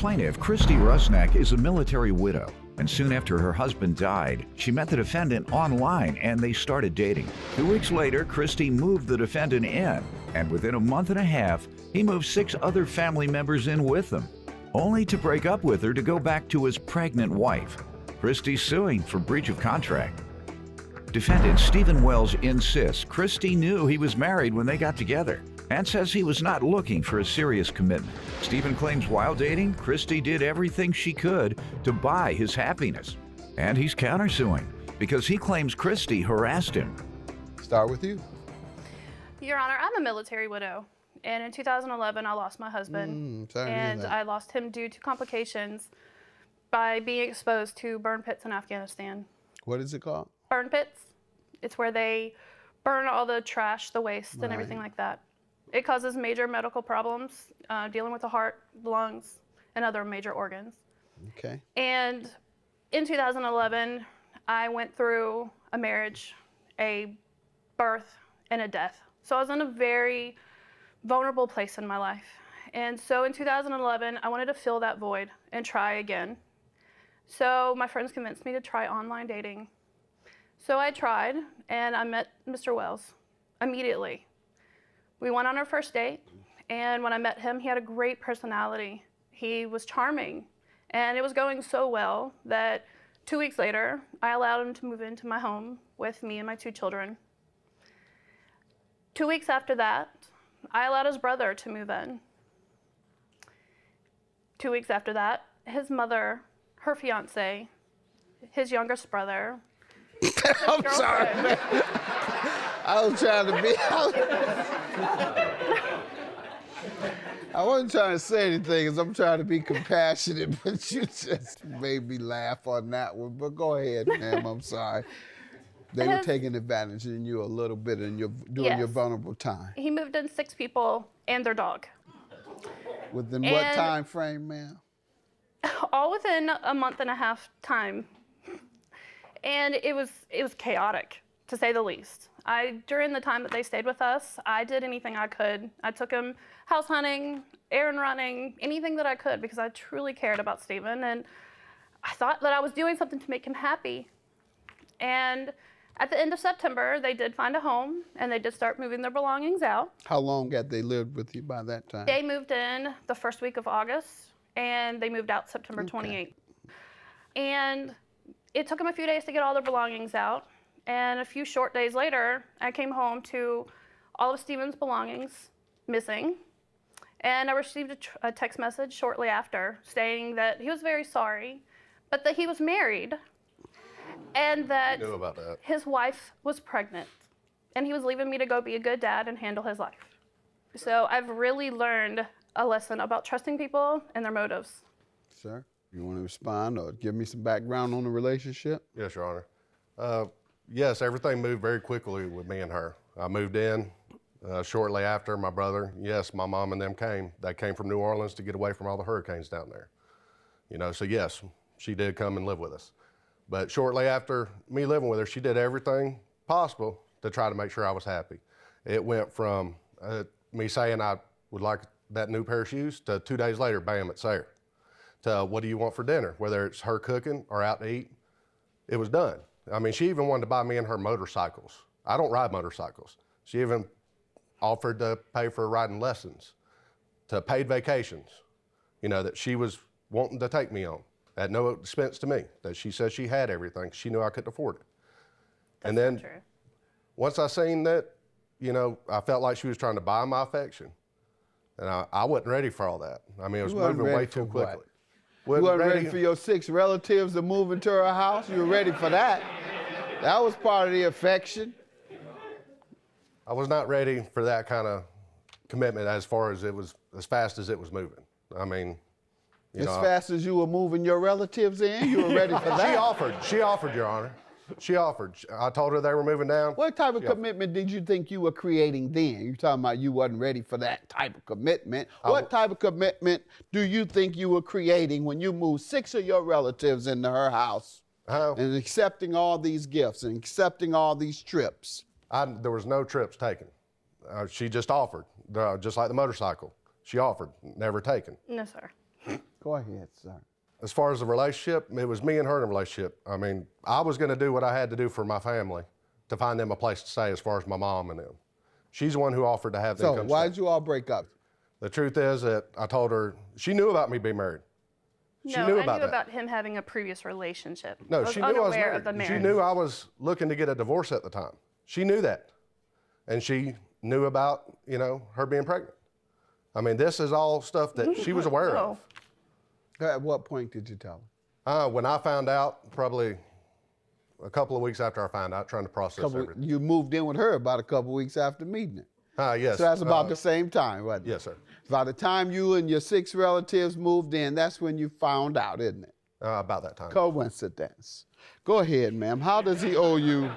plaintiff, Christy Rusnak, is a military widow, and soon after her husband died, she met the defendant online and they started dating. 2 weeks later, Christy moved the defendant in, and within a month and a half, he moved 6 other family members in with them, only to break up with her to go back to his pregnant wife. Christy's suing for breach of contract. Defendant Stephen Wells insists Christy knew he was married when they got together and says he was not looking for a serious commitment. Stephen claims while dating, Christy did everything she could to buy his happiness. And he's countersuing because he claims Christy harassed him. Start with you. Your Honor, I'm a military widow. And in 2011, I lost my husband. And I lost him due to complications by being exposed to burn pits in Afghanistan. What is it called? Burn pits. It's where they burn all the trash, the waste, and everything like that. It causes major medical problems, dealing with the heart, lungs, and other major organs. Okay. And in 2011, I went through a marriage, a birth, and a death. So I was in a very vulnerable place in my life. And so in 2011, I wanted to fill that void and try again. So my friends convinced me to try online dating. So I tried, and I met Mr. Wells immediately. We went on our first date, and when I met him, he had a great personality. He was charming, and it was going so well that 2 weeks later, I allowed him to move into my home with me and my 2 children. 2 weeks after that, I allowed his brother to move in. 2 weeks after that, his mother, her fiance, his youngest brother, I'm sorry, man. I was trying to be. I wasn't trying to say anything because I'm trying to be compassionate, but you just made me laugh on that one. But go ahead, ma'am. I'm sorry. They were taking advantage of you a little bit in during your vulnerable time. He moved in 6 people and their dog. Within what time frame, ma'am? All within a month and a half time. And it was chaotic, to say the least. During the time that they stayed with us, I did anything I could. I took him house hunting, errand running, anything that I could because I truly cared about Stephen, and I thought that I was doing something to make him happy. And at the end of September, they did find a home, and they did start moving their belongings out. How long had they lived with you by that time? They moved in the first week of August, and they moved out September 28th. And it took them a few days to get all their belongings out. And a few short days later, I came home to all of Stephen's belongings missing. And I received a text message shortly after stating that he was very sorry, but that he was married and that his wife was pregnant. And he was leaving me to go be a good dad and handle his life. So I've really learned a lesson about trusting people and their motives. Sir, you want to respond or give me some background on the relationship? Yes, Your Honor. Yes, everything moved very quickly with me and her. I moved in shortly after my brother. Yes, my mom and them came. They came from New Orleans to get away from all the hurricanes down there. You know, so yes, she did come and live with us. But shortly after me living with her, she did everything possible to try to make sure I was happy. It went from me saying I would like that new pair of shoes to 2 days later, bam, it's there. To what do you want for dinner? Whether it's her cooking or out to eat, it was done. I mean, she even wanted to buy me and her motorcycles. I don't ride motorcycles. She even offered to pay for riding lessons, to paid vacations, you know, that she was wanting to take me on at no expense to me, that she said she had everything. She knew I couldn't afford it. And then once I seen that, you know, I felt like she was trying to buy my affection. And I wasn't ready for all that. I mean, it was moving way too quickly. You weren't ready for your 6 relatives to move into her house? You were ready for that. That was part of the affection. I was not ready for that kind of commitment as far as as fast as it was moving. I mean, as fast as you were moving your relatives in, you were ready for that? She offered, Your Honor. She offered. I told her they were moving down. What type of commitment did you think you were creating then? You're talking about you wasn't ready for that type of commitment. What type of commitment do you think you were creating when you moved 6 of your relatives into her house and accepting all these gifts and accepting all these trips? There was no trips taken. She just offered, just like the motorcycle. She offered, never taken. No, sir. Go ahead, sir. As far as the relationship, it was me and her in a relationship. I mean, I was going to do what I had to do for my family to find them a place to stay as far as my mom and them. She's the one who offered to have them come So why stay. did you all break up? The truth is that I told her, she knew about me being married. She No, knew I about knew that. about him having a previous relationship. No, I was she knew I was unaware of the married. marriage. She knew I was looking to get a divorce at the time. She knew that. And she knew about, you know, her being pregnant. I mean, this is all stuff that she was aware of. At what point did you tell When I found out, probably a couple of weeks after I found out, trying to process her? everything. You moved in with her about a couple weeks after meeting her. Yes. So that's about the same time, wasn't it? Yes, sir. By the time you and your 6 relatives moved in, that's when you found out, isn't it? About that time. Coincidence. Go ahead, ma'am. How does he owe you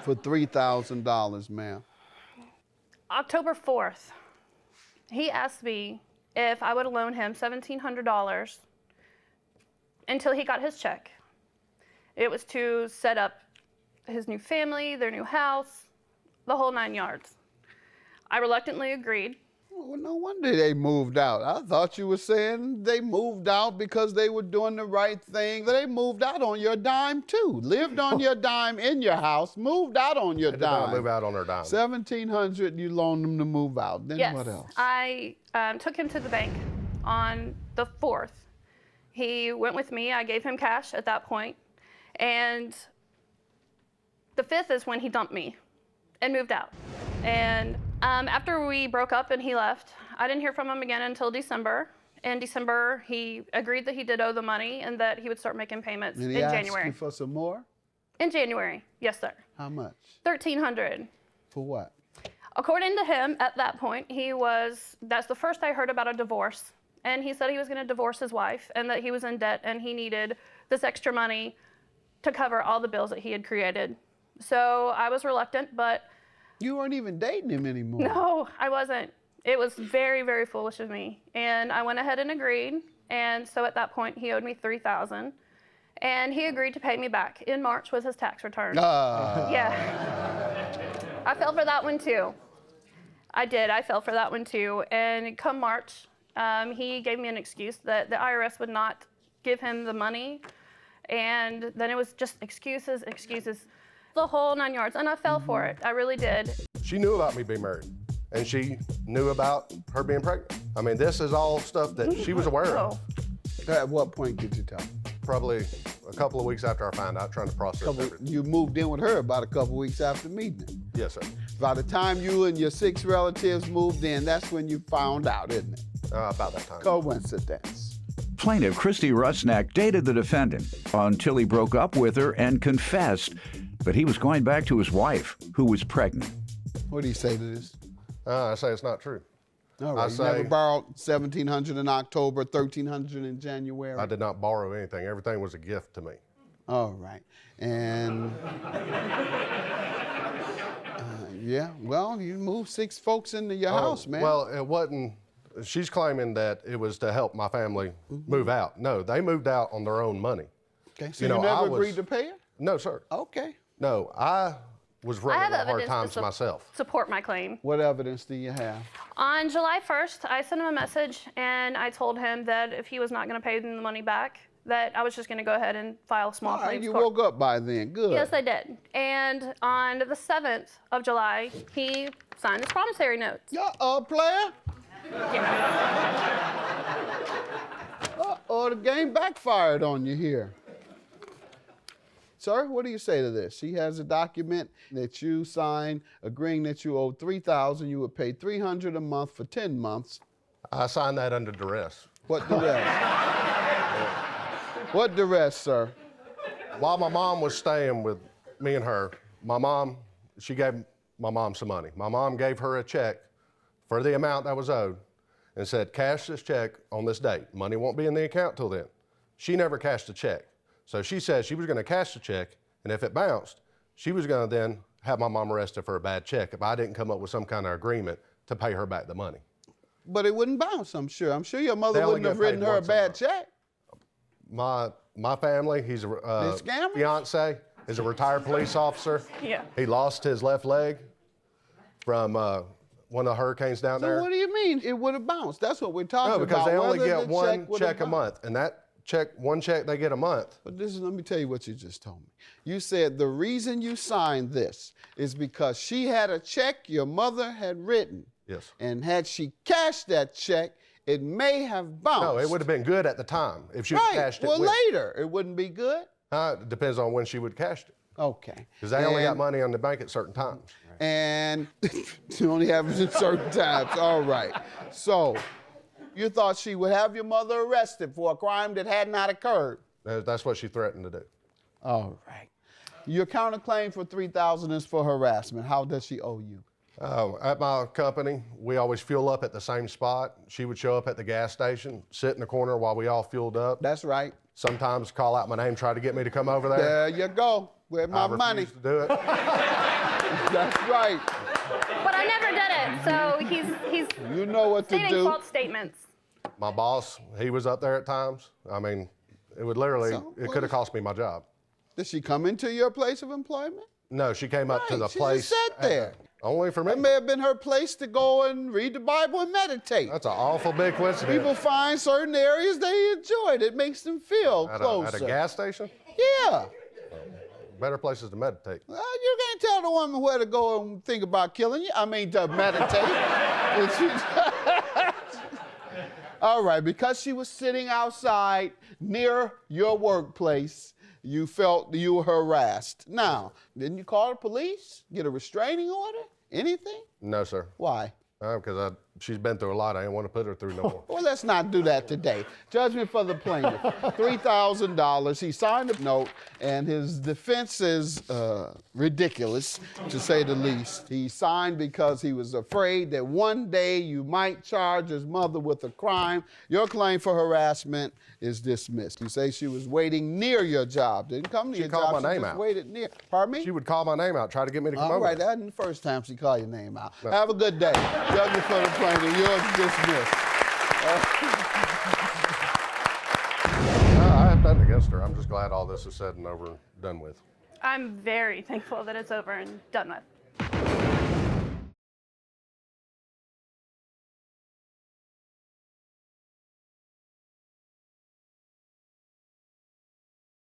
for $3,000, ma'am? October 4th, he asked me if I would loan him $1,700 until he got his check. It was to set up his new family, their new house, the whole 9 yards. I reluctantly agreed. Well, no wonder they moved out. I thought you were saying they moved out because they were doing the right thing. They moved out on your dime, too. Lived on your dime in your house, moved out on your They did not dime. move out on her dime. $1,700, you loaned them to move out. Then Yes, what else? I took him to the bank on the 4th. He went with me. I gave him cash at that point. And the 5th is when he dumped me and moved out. And after we broke up and he left, I didn't hear from him again until December. In December, he agreed that he did owe the money and that he would start making payments And in he asked January. you for some more? In January, yes, sir. How much? $1,300. For what? According to him, at that point, that's the first I heard about a divorce. And he said he was going to divorce his wife and that he was in debt and he needed this extra money to cover all the bills that he had created. So I was reluctant, but You weren't even dating him anymore. no, I wasn't. It was very, very foolish of me. And I went ahead and agreed. And so at that point, he owed me $3,000. And he agreed to pay me back in March with his tax return. Yeah. I fell for that one too. I did. I fell for that one too. And come March, he gave me an excuse that the IRS would not give him the money. And then it was just excuses, the whole 9 yards. And I fell for it. I really did. She knew about me being married. And she knew about her being pregnant. I mean, this is all stuff that she was aware of. At what point did you tell him? Probably a couple of weeks after I found out, trying to process everything. You moved in with her about a couple weeks after meeting her. Yes, sir. By the time you and your 6 relatives moved in, that's when you found out, isn't it? About that time. Coincidence. Plaintiff Christy Rusnak dated the defendant until he broke up with her and confessed that he was going back to his wife, who was pregnant. What do you say to this? I say it's not true. All right, you never borrowed $1,700 in October, $1,300 in January? I did not borrow anything. Everything was a gift to me. All right. And yeah, well, you moved 6 folks into your house, man. Well, it wasn't. She's claiming that it was to help my family move out. No, they moved out on their own money. Okay, so you know, never I was- agreed to pay her? No, sir. Okay. No, I was I have running hard evidence times to myself. support my claim. What evidence do you have? On July 1st, I sent him a message and I told him that if he was not going to pay them the money back, that I was just going to go ahead and file small All right, claims you court. woke up by then. Good. Yes, I did. And on the 7th of July, he signed his promissory notes. Player? Uh-oh, the game backfired on you here. Sir, what do you say to this? She has a document that you signed agreeing that you owe $3,000. You would pay $300 a month for 10 months. I signed that under duress. What duress? What duress, sir? While my mom was staying with me and her, she gave my mom some money. My mom gave her a check for the amount that was owed and said, cash this check on this date. Money won't be in the account till then. She never cashed the check. So she said she was going to cash the check, and if it bounced, she was going to then have my mom arrested for a bad check if I didn't come up with some kind of agreement to pay her back the money. But it wouldn't bounce, I'm sure. I'm sure your mother They only wouldn't have get paid written her a once a bad month. check. My family, he's a scammers? fiance, is a retired police officer. Yeah. He lost his left leg from one of the hurricanes down So there. what do you mean it would have bounced? That's what we're talking No, because about. they only whether get the one would have check a bounced. month, and that one check they get a month. But let me tell you what you just told me. You said the reason you signed this is because she had a check your mother had written. Yes. And had she cashed that check, it may have bounced. No, it would have been good at the time if she right. cashed it. Well, with. later it wouldn't be good. It depends on when she would cashed it. Okay. Because they only got money on the bank at certain times. And you only have it at certain times. All right. So you thought she would have your mother arrested for a crime that had not occurred. That's what she threatened to do. All right. Your counterclaim for $3,000 is for harassment. How does she owe you? At my company, we always fuel up at the same spot. She would show up at the gas station, sit in the corner while we all fueled up. That's right. Sometimes call out my name, try to get me to come over there. There you go. Where's my money? To do it. That's right. But I never did it, so he's You know what to stating do. false statements. My boss, he was up there at times. I mean, it would literally, So, it could have cost me my job. Did she come into your place of employment? No, she came up to Right, the she place. just sat there. Only for me. That may have been her place to go and read the Bible and meditate. That's an awful big coincidence. People find certain areas they enjoy. It makes them feel closer. At a gas station? Yeah. Better places to meditate. You can't tell the woman where to go and think about killing you. I mean, to meditate. All right, because she was sitting outside near your workplace, you felt you were harassed. Now, didn't you call the police? Get a restraining order? Anything? No, sir. Why? Because she's been through a lot. I didn't want to put her through no more. Well, let's not do that today. Judgment for the plaintiff, $3,000. He signed a note, and his defense is ridiculous, to say the least. He signed because he was afraid that one day you might charge his mother with a crime. Your claim for harassment is dismissed. You say she was waiting near your job. Didn't come to your job. She called my name just out. Waited near. Pardon me? She would call my name out, try to get me to come All over. right, that isn't the first time she called your name out. No. Have a good day. Judgment for the plaintiff. Yours dismissed. I have nothing against her. I'm just glad all this is said and over and done with. I'm very thankful that it's over and done with.